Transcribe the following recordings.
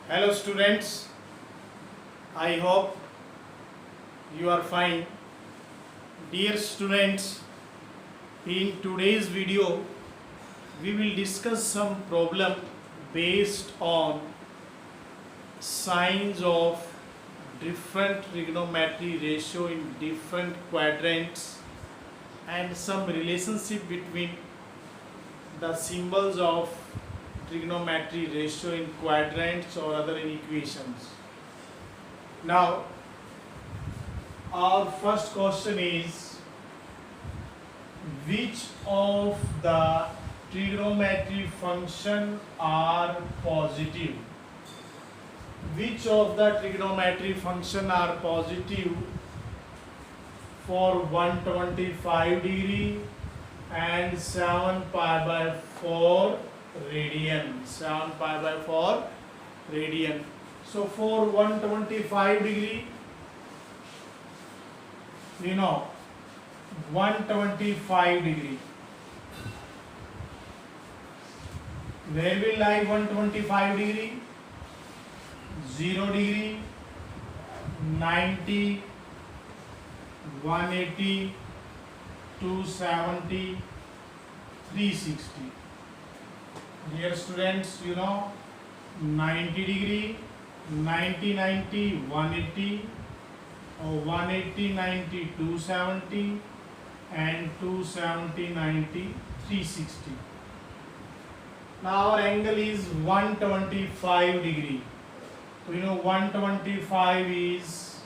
Hello students, I hope you are fine. Dear students, in today's video we will discuss some problem based on signs of different trigonometry ratio in different quadrants and some relationship between the symbols of trigonometry ratio in quadrants or other equations. Now, our first question is, which of the trigonometry function are positive? Which of the trigonometry function are positive for 125 degree and 7 pi by 4 radian? 7 pi by 4 radian. So for 125 degree, 125 degree, where will lie 125 degree? 0 degree, 90, 180, 270, 360. Dear students, 90 degree, 90, 90, 180, or 180, 90, 270, and 270, 90, 360. Now our angle is 125 degree. So 125 is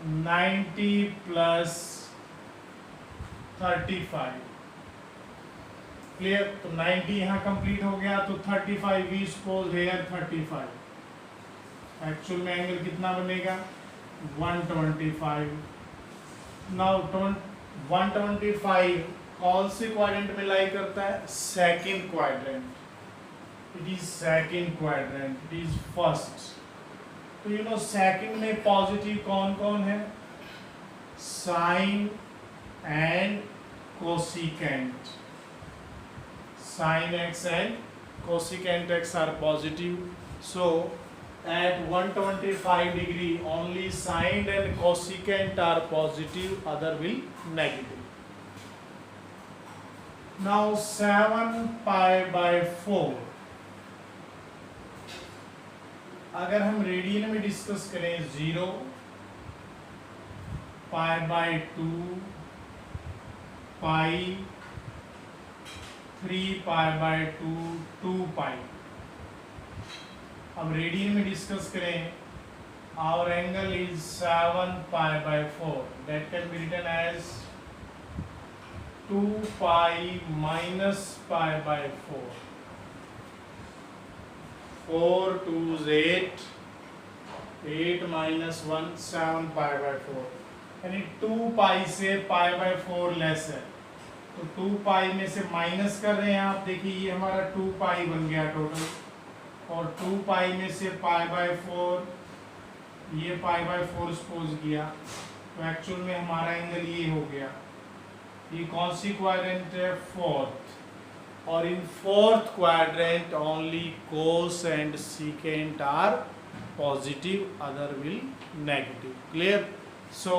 90 plus 35. Clear? तो 90 यहाँ complete हो गया, तो 35 we suppose hair 35. Actual में angle कितना बनेगा? 125. Now 125 कौन से क्वाड्रेंट में लाई करता है? Second quadrant. It is second quadrant, it is first. तो सेकंड में पॉजिटिव कौन कौन है? Sine and cosecant. Sin x and cosecant x are positive. So at 125 degree only sin and cosecant are positive, other will negative. Now 7 pi by 4, अगर हम radian में discuss करें 0 pi by 2 pi 3 pi by 2 2 pi. अब radian में discuss करें, our angle is 7 pi by 4. That can be written as 2 pi minus pi by 4. 4 2 is 8. 8 minus 1 7 pi by 4. यानी 2 pi से pi by 4 less है, तो 2 पाई में से माइनस कर रहे हैं आप. देखिए ये हमारा 2 पाई बन गया टोटल, और 2 पाई में से पाई बाय 4, ये पाई बाय 4 सपोज किया, तो एक्चुअल में हमारा एंगल ये हो गया. ये कौन सी क्वाड्रेंट है? फोर्थ. और in fourth quadrant only cos and secant are positive, other will negative. Clear? So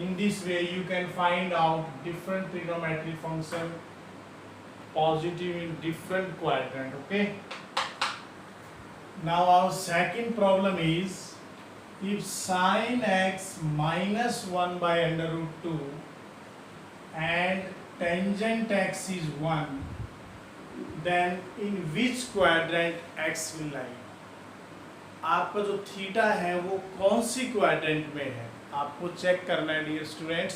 in this way you can find out different trigonometry function positive in different quadrant. Okay, now our second problem is, if sin x minus 1 by under root 2 and tangent x is 1, then in which quadrant x will lie? आपका जो theta है वो कौन सी quadrant में है, आपको check करना है डियर स्टूडेंट्स.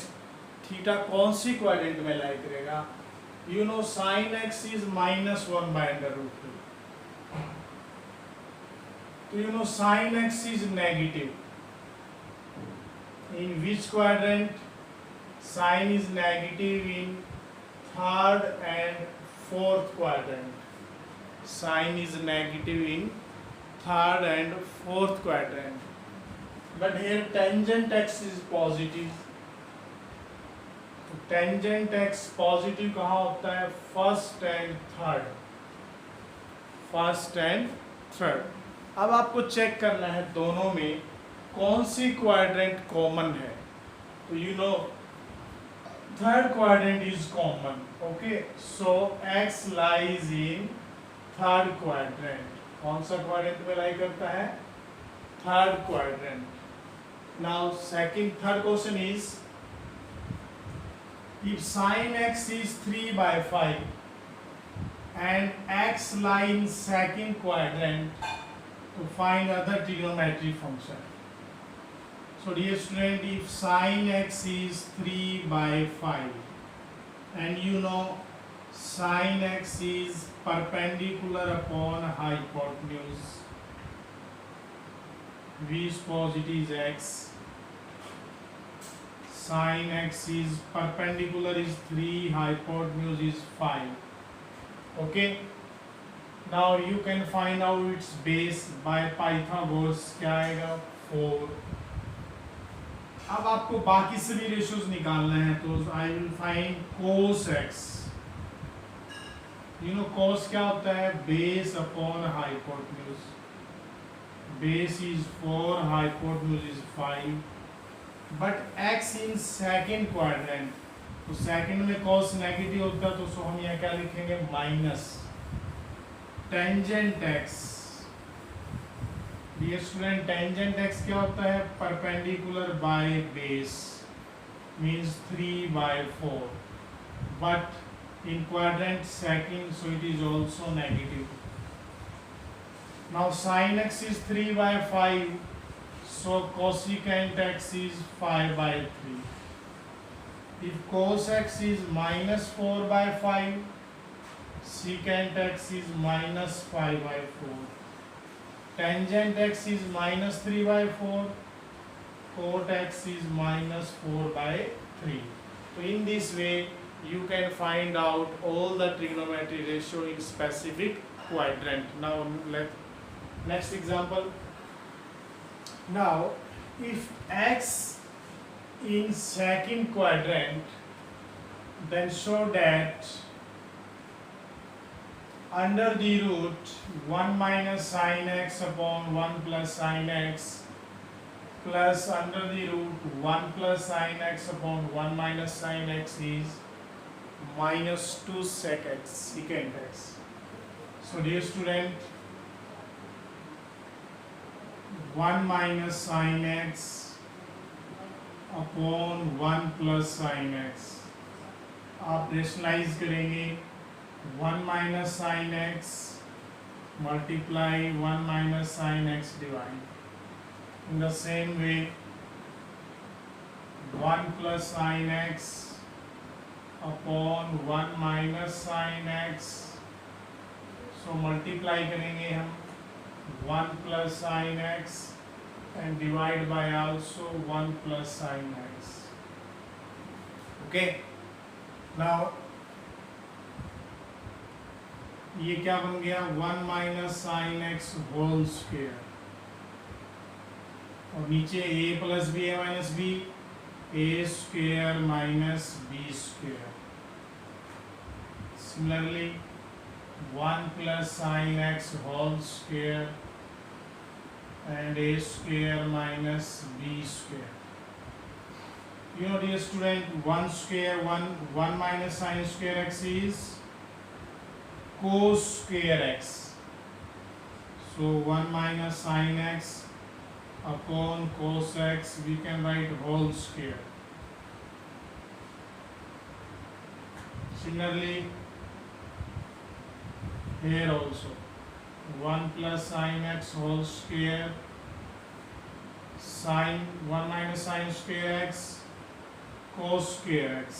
थीटा कौन सी क्वाड्रेंट में लाई करेगा? Sine x is minus 1 by under root 2. तो sine x is negative. In which quadrant? Sine is negative in third and fourth quadrant. Sine is negative in third and fourth quadrant, but here tangent x is positive. तो tangent x positive कहाँ होता है? First and third. अब आपको check करना है दोनों में कौन सी क्वाड्रेंट कॉमन है। तो you know third quadrant is common, okay, so x lies in third quadrant. कौन सा क्वाड्रेंट में लाई करता है? Third quadrant. Now third question is, if sin x is 3/5 and x lie in second quadrant, to find other trigonometric function. So dear student, if sin x is 3/5 and you know sin x is perpendicular upon hypotenuse, we suppose it is x, sin x is perpendicular is 3, hypotenuse is 5, okay. Now you can find out its base by Pythagoras, क्या आएगा? 4। अब आपको बाकी सभी ratios निकालना है, तो I will find cos x। You know cos क्या होता है? Base upon hypotenuse. Base is 4, hypotenuse is 5, but x in second quadrant, तो सेकंड में cos नेगेटिव होता है, तो सो हम यहाँ क्या लिखेंगे? Minus tangent x। Dear student, tangent x क्या होता है? Perpendicular by base, means 3/4, but in quadrant second, so it is also negative. Now sin x is 3/5, so cosecant x is 5/3. If cos x is -4/5, secant x is -5/4. Tangent x is -3/4. Cot x is -4/3. So in this way, you can find out all the trigonometry ratio in specific quadrant. Now next example. Now, if x in second quadrant, then show that under the root 1 minus sin x upon 1 plus sin x plus under the root 1 plus sin x upon 1 minus sin x is minus 2 sec x, secant x. So dear student, 1 minus sin x upon 1 plus sin x, आप rationalise करेंगे 1 minus sin x multiply 1 minus sin x divide. In the same way, 1 plus sin x upon 1 minus sin x, so multiply करेंगे हम 1 plus sin x and divide by also 1 plus sin x. Okay, now ये क्या बन गया? 1 minus sin x whole square, और नीचे a plus b a minus b, a square minus b square. Similarly, 1 plus sin x whole square and a square minus b square. You know dear student, 1 minus sin square x is cos square x. So 1 minus sin x upon cos x, we can write whole square. Similarly, here also 1 plus sin x whole square, sin 1 minus sin square x, cos square x.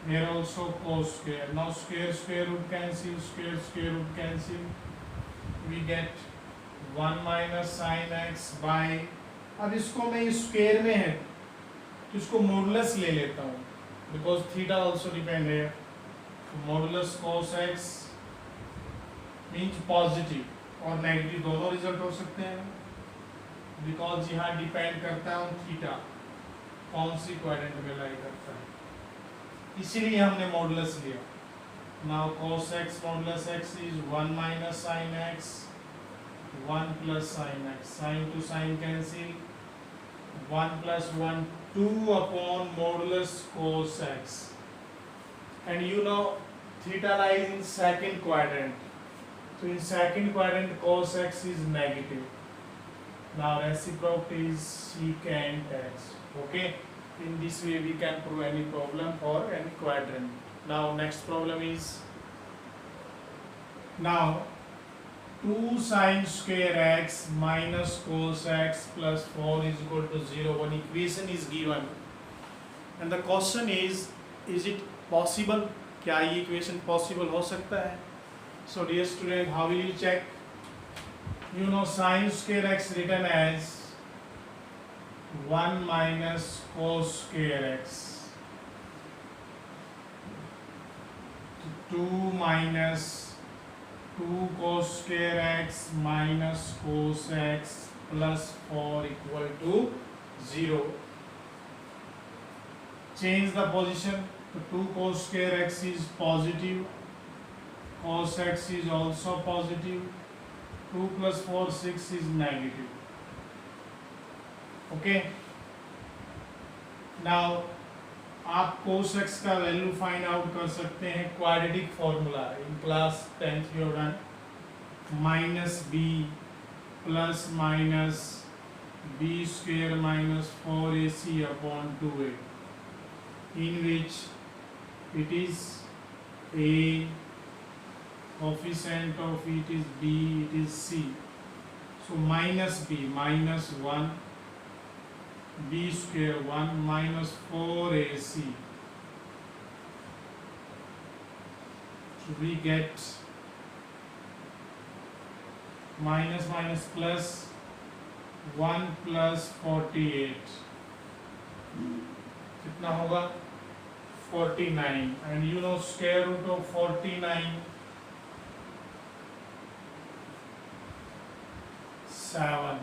Here also cos square. Now square root cancel, square root cancel. We get 1 minus sin x by, अब इसको मैं square में है तो इसको modulus ले लेता हूँ, बिकॉज थीटा ऑल्सो डिपेंड है। Modulus cos x means positive और नेगेटिव दोनों रिजल्ट हो सकते हैं, बिकॉज यहाँ डिपेंड करता है थीटा कौन सी क्वाड्रेंट में लाई करता है, इसीलिए हमने मॉडुलस लिया। Now cos x modulus x is 1 minus sin x 1 plus sin x, sin to sin cancel, 1 plus 1, 2 upon modulus cos x. And you know theta lies in second quadrant. So in second quadrant cos x is negative. Now reciprocity is secant x. Okay. In this way we can prove any problem for any quadrant. Now next problem is, now 2 sin square x minus cos x plus 4 is equal to 0. One equation is given and the question is it possible? क्या ये equation possible हो सकता है? So dear student, how will you check? You know sin square x written as 1 minus cos square x, 2 minus 2 cos square x minus cos x plus 4 equal to 0. Change the position. So 2 cos square x is positive, cos x is also positive, 2 plus 4 6 is negative. Okay. Now आप cos x का value find out कर सकते हैं quadratic formula in class 10th you done, minus B plus minus B square minus 4ac upon 2a, in which it is a, coefficient of it is b, it is c. So minus b, minus 1, b square 1 minus 4ac. So we get minus minus plus 1 plus 48. कितना होगा? 49. And you know square root of 49, 7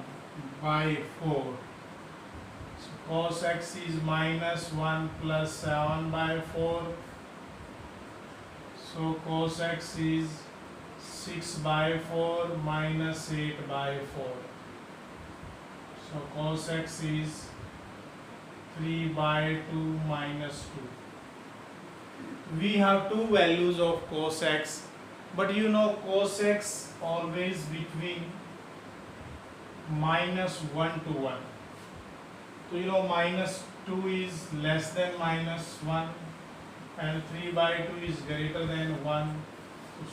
by 4. So cos x is minus 1 plus 7 by 4. So cos x is 6 by 4 minus 8 by 4. So cos x is 3 by 2 minus 2. We have two values of cos x, but you know cos x always between minus 1 to 1. So you know minus 2 is less than minus 1 and 3 by 2 is greater than 1.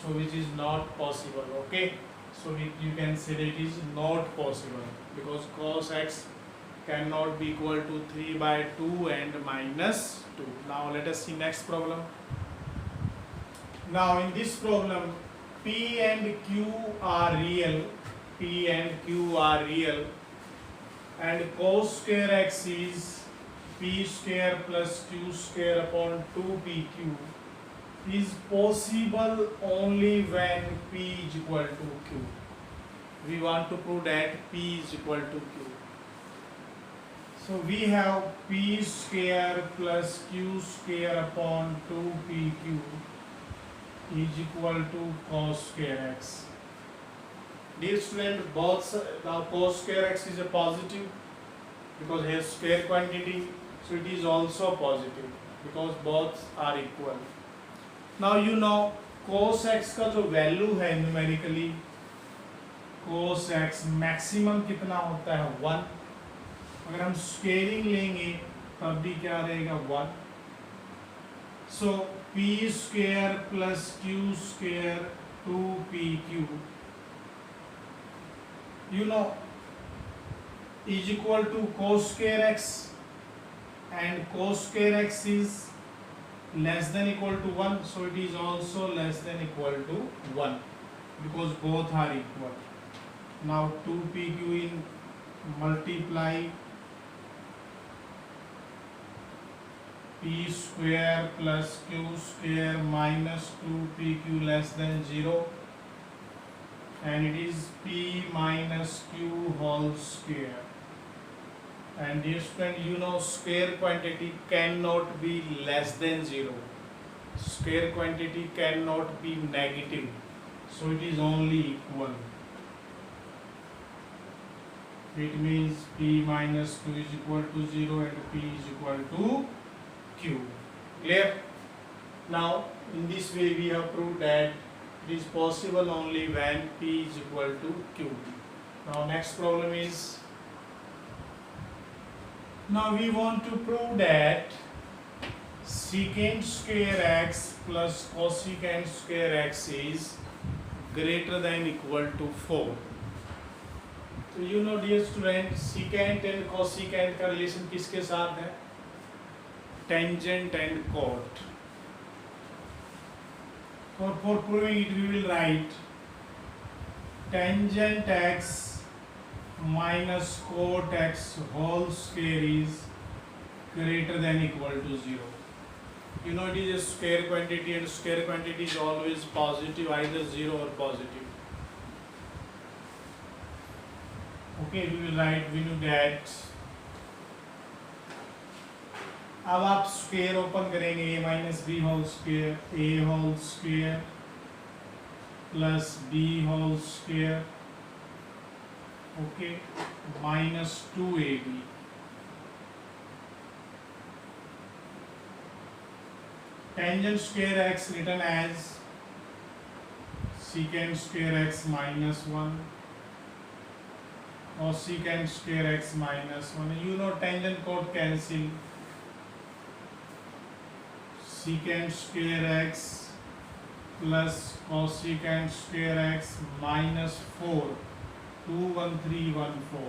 So which is not possible. Okay. So you can say that it is not possible because cos x cannot be equal to 3 by 2 and minus 2. Now let us see next problem. Now in this problem P and Q are real, P and Q are real, and cos square x is P square plus Q square upon 2PQ is possible only when P is equal to Q. We want to prove that P is equal to Q. So we have P square plus Q square upon 2PQ is equal to cos square x. Dear student, both now cos square x is a positive because it has square quantity, so it is also positive because both are equal. Now you know cos x का जो value है numerically, cos x maximum कितना होता है? 1. अगर हम scaling लेंगे तब भी क्या रहेगा? 1. सो p square plus q square 2pq you know is equal to cos square x, and cos square x is less than equal to 1, so it is also less than equal to 1 because both are equal. Now 2pq in multiply p square plus q square minus 2pq less than 0, and it is p minus q whole square. And dear student, you know square quantity cannot be less than 0. Square quantity cannot be negative, so it is only equal. It means P minus Q is equal to 0 and P is equal to Q. Clear? Now, in this way we have proved that it is possible only when P is equal to Q. Now, next problem is, now we want to prove that secant square x plus cosecant square x is greater than equal to 4. तो you know dear student, secant and cosecant का relation किसके साथ है? Tangent and cot. For proving it, we will write tangent x minus cot x whole square is greater than equal to 0. You know it is a square quantity, and square quantity is always positive, either 0 or positive. Okay, we will write, we know that. अब आप square open करेंगे, a minus B whole square, a whole square plus b whole square, okay, minus 2ab. Tangent square x written as secant square x minus 1 or secant square x minus 1. You know tangent cot cancel. Secant square x plus cosecant square x minus 4, 21314.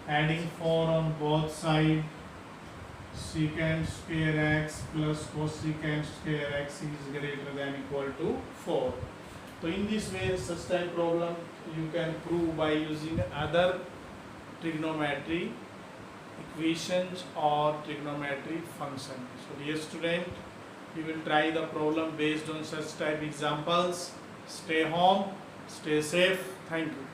Adding 4 on both sides, secant square x plus cosecant square x is greater than equal to 4. So in this way, such type problem you can prove by using other trigonometry equations or trigonometry function. So dear student, we will try the problem based on such type examples. Stay home, stay safe. Thank you.